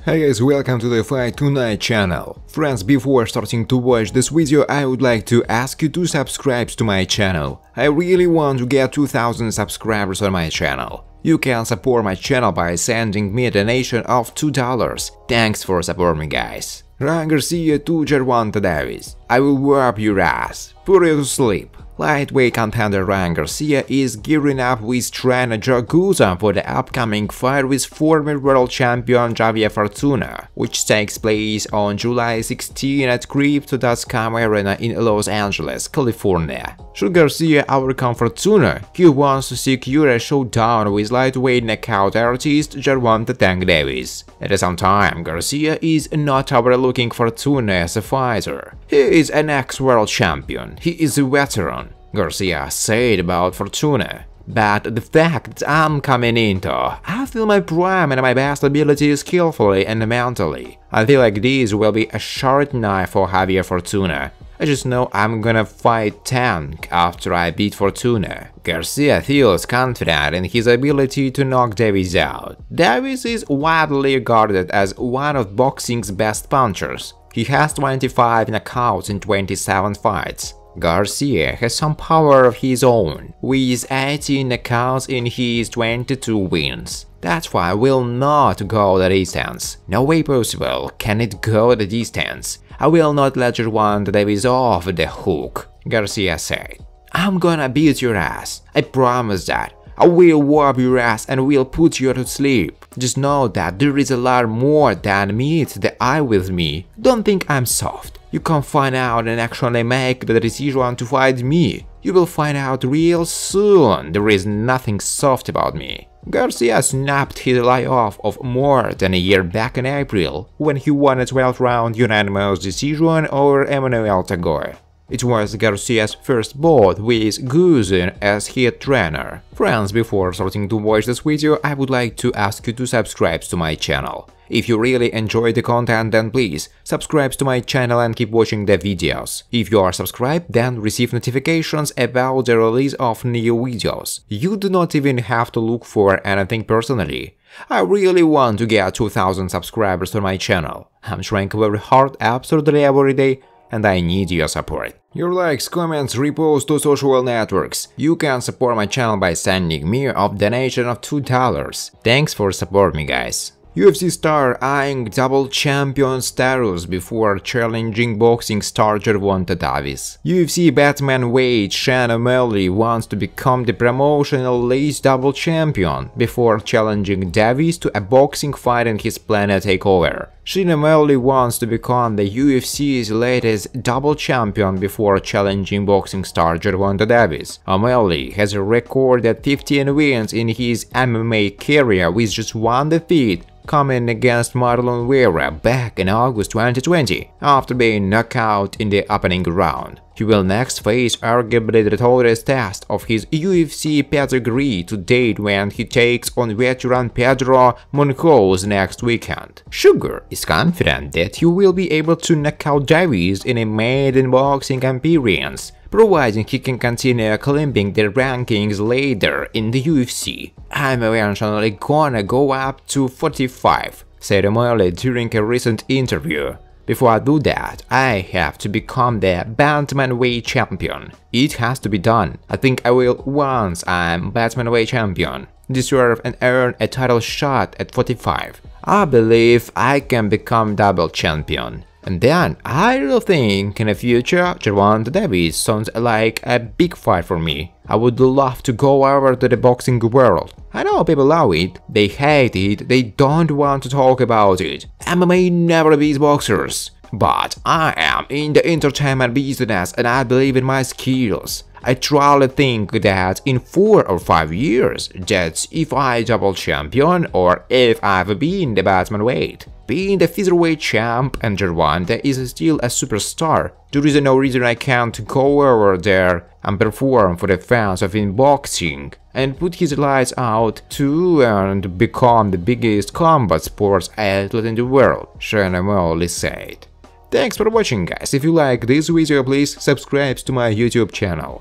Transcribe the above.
Hey guys, welcome to the Fight Tonight channel. Friends, before starting to watch this video, I would like to ask you to subscribe to my channel. I really want to get 2000 subscribers on my channel. You can support my channel by sending me a donation of $2. Thanks for supporting me, guys. Ryan Garcia to Gervonta Davis. I will whoop your ass. Put you to sleep. Lightweight contender Ryan Garcia is gearing up with Tran Draguza for the upcoming fight with former world champion Javier Fortuna, which takes place on July 16 at Crypto.com Arena in Los Angeles, California. Should Garcia overcome Fortuna, he wants to secure a showdown with lightweight knockout artist Gervonta Tank Davis. At the same time, Garcia is not overlooking Fortuna as a fighter. He is an ex-world champion, he is a veteran, Garcia said about Fortuna. But the fact that I'm coming into, I feel my prime and my best ability skillfully and mentally. I feel like this will be a short night for Javier Fortuna. I just know I'm gonna fight Tank after I beat Fortuna. Garcia feels confident in his ability to knock Davis out. Davis is widely regarded as one of boxing's best punchers. He has 25 knockouts in 27 fights. Garcia has some power of his own, with 18 knockouts in his 22 wins. That's why I will not go the distance. No way possible can it go the distance. I will not let Gervonta Davis off the hook, Garcia said. I'm gonna beat your ass, I promise that. I will whoop your ass and will put you to sleep. Just know that there is a lot more than meets the eye with me. Don't think I'm soft. You can find out and actually make the decision to fight me. You will find out real soon. There is nothing soft about me. Garcia snapped his layoff of more than a year back in April, when he won a 12-round unanimous decision over Emmanuel Tagore. It was Garcia's first bout with Guzin as head trainer. Friends, before starting to watch this video, I would like to ask you to subscribe to my channel. If you really enjoy the content, then please subscribe to my channel and keep watching the videos. If you are subscribed, then receive notifications about the release of new videos. You do not even have to look for anything personally. I really want to get 2000 subscribers on my channel. I'm trying very hard absolutely every day, and I need your support. Your likes, comments, reposts to social networks. You can support my channel by sending me a donation of $2. Thanks for supporting me, guys. UFC star eyeing double champion status before challenging boxing star Gervonta Davis. UFC bantamweight Sean O'Malley wants to become the promotional list double champion before challenging Davis to a boxing fight in his Planet Takeover. Sean O'Malley wants to become the UFC's latest double champion before challenging boxing star Gervonta Davis. O'Malley has a record at 15 wins in his MMA career with just one defeat, coming against Marlon Vera back in August 2020, after being knocked out in the opening round. He will next face arguably the tallest test of his UFC pedigree to date when he takes on veteran Pedro Munoz next weekend. Sugar is confident that he will be able to knock out Davis in a maiden boxing appearance, providing he can continue climbing the rankings later in the UFC. I'm eventually gonna go up to 45, said O'Malley during a recent interview. Before I do that, I have to become the bantamweight champion. It has to be done. I think I will once I'm bantamweight champion. Deserve and earn a title shot at 45. I believe I can become double champion. And then, I really think in the future, Gervonta Davis sounds like a big fight for me. I would love to go over to the boxing world. I know people love it, they hate it, they don't want to talk about it. MMA never beats boxers. But I am in the entertainment business and I believe in my skills. I truly think that in 4 or 5 years, that's if I double champion or if I've been the bantamweight. Being the featherweight champ and Gervonta is still a superstar, there is no reason I can't go over there and perform for the fans of boxing and put his lights out too and become the biggest combat sports athlete in the world, Sean O'Malley said. Thanks for watching, guys. If you like this video, please subscribe to my YouTube channel.